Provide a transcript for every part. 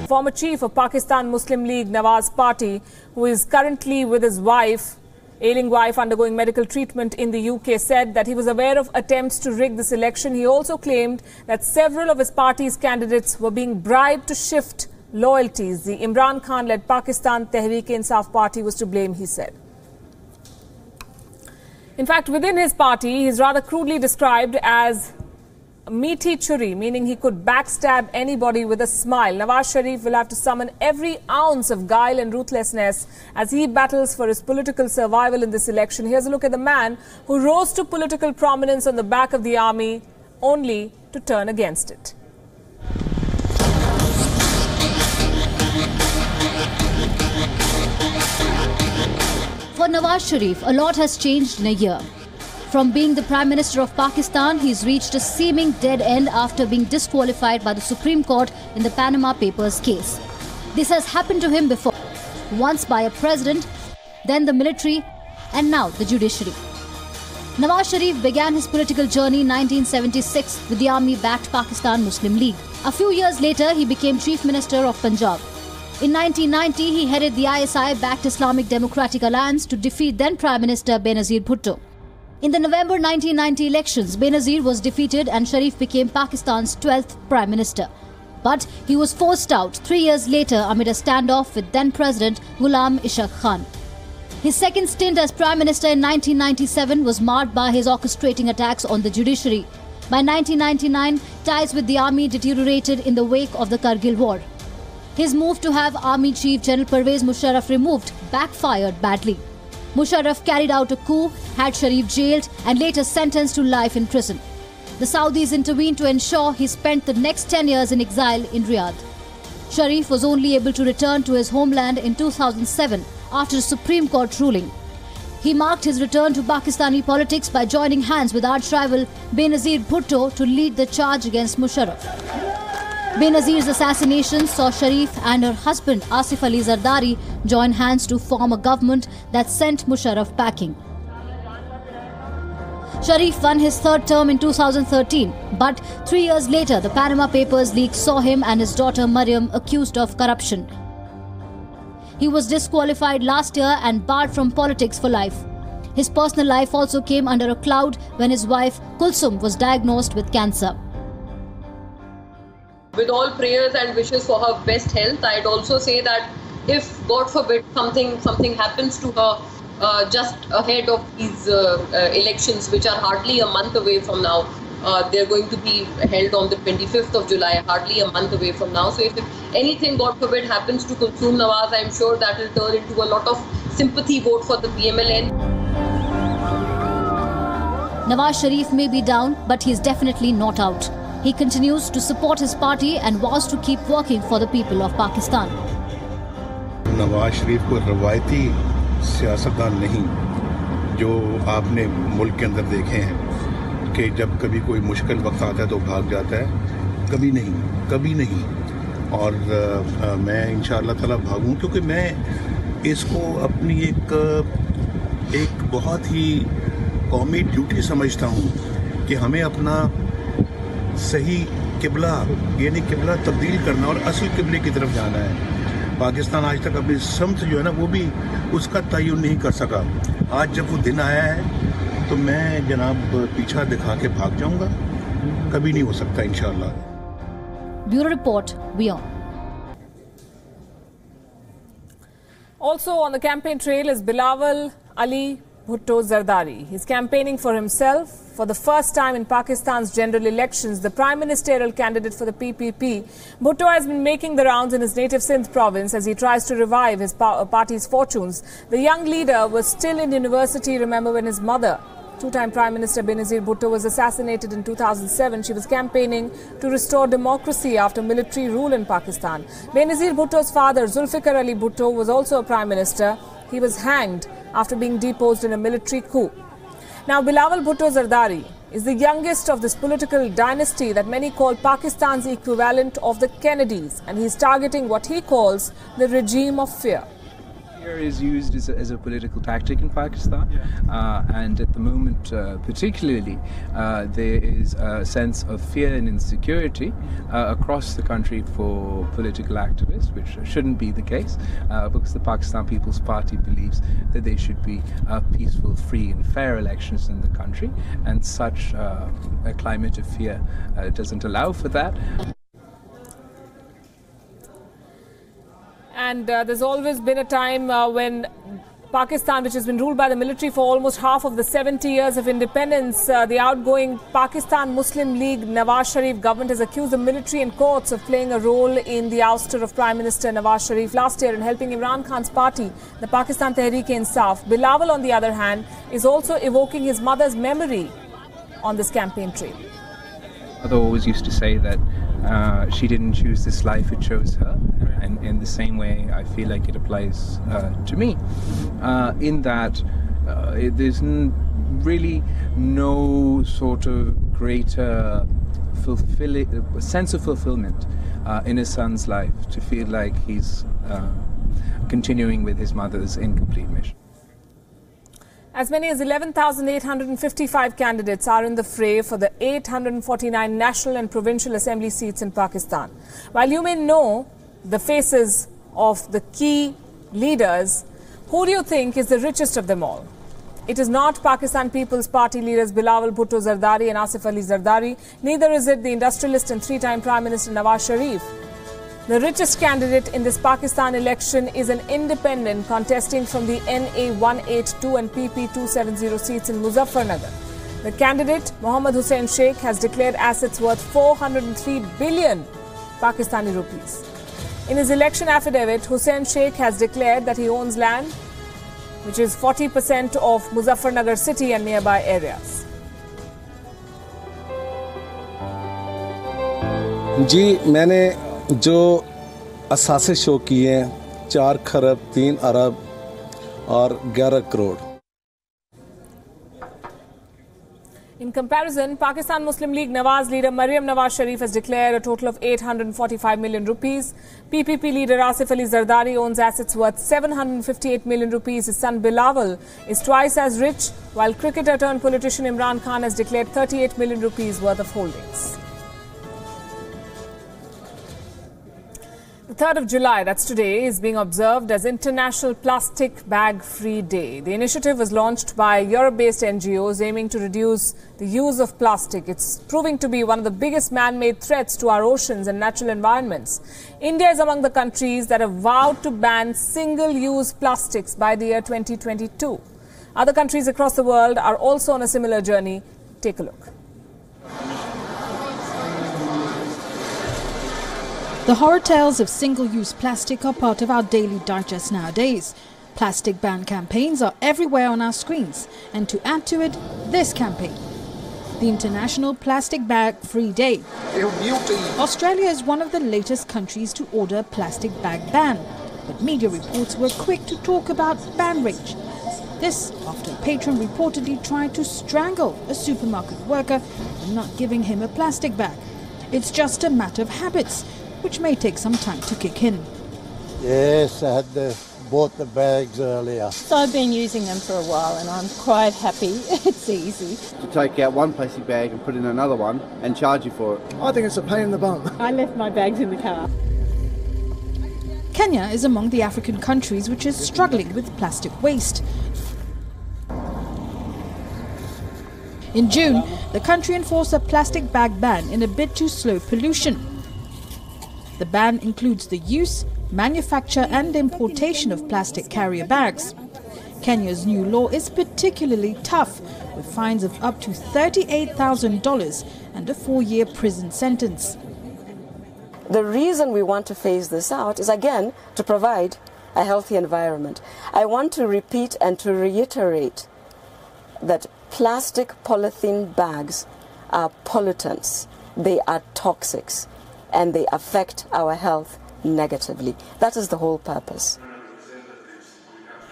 Former chief of Pakistan Muslim League Nawaz Party, who is currently with his ailing wife undergoing medical treatment in the UK, said that he was aware of attempts to rig this election. He also claimed that several of his party's candidates were being bribed to shift loyalties. The Imran Khan-led Pakistan Tehreek-e-Insaf party was to blame, he said. In fact, within his party, he is rather crudely described as meaty churi, meaning he could backstab anybody with a smile. Nawaz Sharif will have to summon every ounce of guile and ruthlessness as he battles for his political survival in this election. Here's a look at the man who rose to political prominence on the back of the army, only to turn against it. For Nawaz Sharif, a lot has changed in a year. From being the Prime Minister of Pakistan, he's reached a seeming dead end after being disqualified by the Supreme Court in the Panama Papers case. This has happened to him before, once by a president, then the military, and now the judiciary. Nawaz Sharif began his political journey in 1976 with the army-backed Pakistan Muslim League. A few years later, he became Chief Minister of Punjab. In 1990, he headed the ISI-backed Islamic Democratic Alliance to defeat then Prime Minister Benazir Bhutto. In the November 1990 elections, Benazir was defeated and Sharif became Pakistan's 12th Prime Minister. But he was forced out 3 years later amid a standoff with then-President Ghulam Ishaq Khan. His second stint as Prime Minister in 1997 was marred by his orchestrating attacks on the judiciary. By 1999, ties with the army deteriorated in the wake of the Kargil War. His move to have Army Chief General Pervez Musharraf removed backfired badly. Musharraf carried out a coup, had Sharif jailed and later sentenced to life in prison. The Saudis intervened to ensure he spent the next 10 years in exile in Riyadh. Sharif was only able to return to his homeland in 2007 after a Supreme Court ruling. He marked his return to Pakistani politics by joining hands with arch-rival Benazir Bhutto to lead the charge against Musharraf. Benazir's assassination saw Sharif and her husband Asif Ali Zardari join hands to form a government that sent Musharraf packing. Sharif won his third term in 2013, but 3 years later the Panama Papers leak saw him and his daughter Mariam accused of corruption. He was disqualified last year and barred from politics for life. His personal life also came under a cloud when his wife Kulsum was diagnosed with cancer. With all prayers and wishes for her best health, I'd also say that if, God forbid, something happens to her just ahead of these elections, which are hardly a month away from now, they're going to be held on the 25th of July, hardly a month away from now. So if anything, God forbid, happens to Kulsum Nawaz, I'm sure that will turn into a lot of sympathy vote for the PMLN. Nawaz Sharif may be down, but he is definitely not out. He continues to support his party and vows to keep working for the people of Pakistan. Nawaz Sharif को रवायती सियासतदान नहीं जो आपने मुल्क के अंदर देखे हैं कि जब कभी कोई मुश्किल वक्त आता है तो भाग जाता है, कभी नहीं और मैं इंशाअल्लाह ताला भागूं क्योंकि मैं इसको अपनी एक बहुत ही कौमी ड्यूटी समझता हूं कि हमें अपना सही किबला यानी किबला तब्दील करना और असल किबले की तरफ जाना है। पाकिस्तान आज तक अपनी समत जो है ना वो भी उसका तयन नहीं कर सका। आज जब वो दिन आया है तो मैं जनाब पीछा दिखा के भाग जाऊंगा, कभी नहीं हो सकता इंशाअल्लाह। Bureau report, WION. Also on the campaign trail is Bilawal Ali Bhutto Zardari. He's campaigning for himself. For the first time in Pakistan's general elections, the prime ministerial candidate for the PPP, Bhutto has been making the rounds in his native Sindh province as he tries to revive his party's fortunes. The young leader was still in university, remember, when his mother, two-time Prime Minister Benazir Bhutto, was assassinated in 2007. She was campaigning to restore democracy after military rule in Pakistan. Benazir Bhutto's father, Zulfikar Ali Bhutto, was also a Prime Minister. He was hanged after being deposed in a military coup. Now, Bilawal Bhutto Zardari is the youngest of this political dynasty that many call Pakistan's equivalent of the Kennedys, and he's targeting what he calls the regime of fear. Fear is used as a political tactic in Pakistan, and at the moment particularly there is a sense of fear and insecurity across the country for political activists, which shouldn't be the case, because the Pakistan People's Party believes that there should be peaceful, free and fair elections in the country, and such a climate of fear doesn't allow for that. And there's always been a time when Pakistan, which has been ruled by the military for almost half of the 70 years of independence, the outgoing Pakistan Muslim League Nawaz Sharif government has accused the military and courts of playing a role in the ouster of Prime Minister Nawaz Sharif last year in helping Imran Khan's party, the Pakistan Tehreek-e-Insaf. Bilawal, on the other hand, is also evoking his mother's memory on this campaign trail. Mother always used to say that she didn't choose this life, it chose her. And in the same way, I feel like it applies to me, in that there's really no sort of greater sense of fulfillment in a son's life to feel like he's continuing with his mother's incomplete mission. As many as 11,855 candidates are in the fray for the 849 national and provincial assembly seats in Pakistan. While you may know the faces of the key leaders, who do you think is the richest of them all? It is not Pakistan People's Party leaders Bilawal Bhutto Zardari and Asif Ali Zardari. Neither is it the industrialist and three-time Prime Minister Nawaz Sharif. The richest candidate in this Pakistan election is an independent contesting from the NA 182 and PP 270 seats in Muzaffarnagar. The candidate, Mohammad Hussain Sheikh, has declared assets worth 403 billion Pakistani rupees. In his election affidavit, Hussain Sheikh has declared that he owns land, which is 40% of Muzaffarnagar city and nearby areas. जी मैंने जो असासे show किए हैं 4 खरब 3 अरब और 11 crore. In comparison, Pakistan Muslim League Nawaz leader Maryam Nawaz Sharif has declared a total of 845 million rupees. PPP leader Asif Ali Zardari owns assets worth 758 million rupees. His son Bilawal is twice as rich, while cricketer turned politician Imran Khan has declared 38 million rupees worth of holdings. The 3rd of July, that's today, is being observed as International Plastic Bag Free Day. The initiative was launched by Europe-based NGOs aiming to reduce the use of plastic. It's proving to be one of the biggest man-made threats to our oceans and natural environments. India is among the countries that have vowed to ban single-use plastics by the year 2022. Other countries across the world are also on a similar journey. Take a look. The horror tales of single-use plastic are part of our daily digest nowadays. Plastic ban campaigns are everywhere on our screens. And to add to it, this campaign, the International Plastic Bag Free Day. Australia is one of the latest countries to order a plastic bag ban. But media reports were quick to talk about ban rage. This after a patron reportedly tried to strangle a supermarket worker for not giving him a plastic bag. It's just a matter of habits, which may take some time to kick in. Yes, I had bought the bags earlier. So I've been using them for a while and I'm quite happy. It's easy. To take out one plastic bag and put in another one and charge you for it. I think it's a pain in the bum. I left my bags in the car. Kenya is among the African countries which is struggling with plastic waste. In June, the country enforced a plastic bag ban in a bid to slow pollution. The ban includes the use, manufacture and importation of plastic carrier bags. Kenya's new law is particularly tough, with fines of up to $38,000 and a 4-year prison sentence. The reason we want to phase this out is, again, to provide a healthy environment. I want to repeat and to reiterate that plastic polythene bags are pollutants, they are toxics, and they affect our health negatively. That is the whole purpose.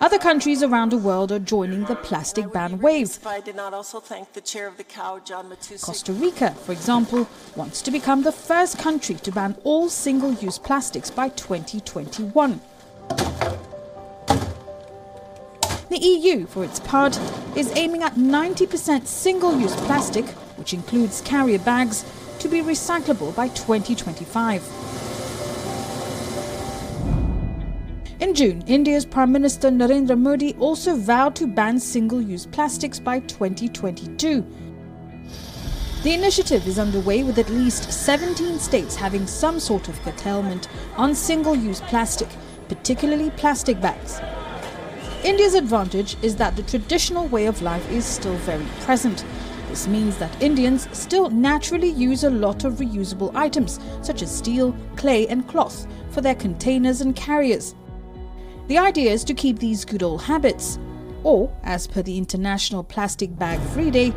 Other countries around the world are joining the plastic ban wave. I did not also thank the chair of the COW, John Matusik. Costa Rica, for example, wants to become the first country to ban all single-use plastics by 2021. The EU, for its part, is aiming at 90% single-use plastic, which includes carrier bags, to be recyclable by 2025. In June, India's Prime Minister Narendra Modi also vowed to ban single-use plastics by 2022. The initiative is underway with at least 17 states having some sort of curtailment on single-use plastic, particularly plastic bags. India's advantage is that the traditional way of life is still very present. This means that Indians still naturally use a lot of reusable items, such as steel, clay and cloth, for their containers and carriers. The idea is to keep these good old habits, or, as per the International Plastic Bag Free Day,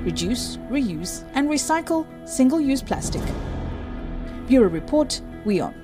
reduce, reuse and recycle single-use plastic. Bureau Report, WION.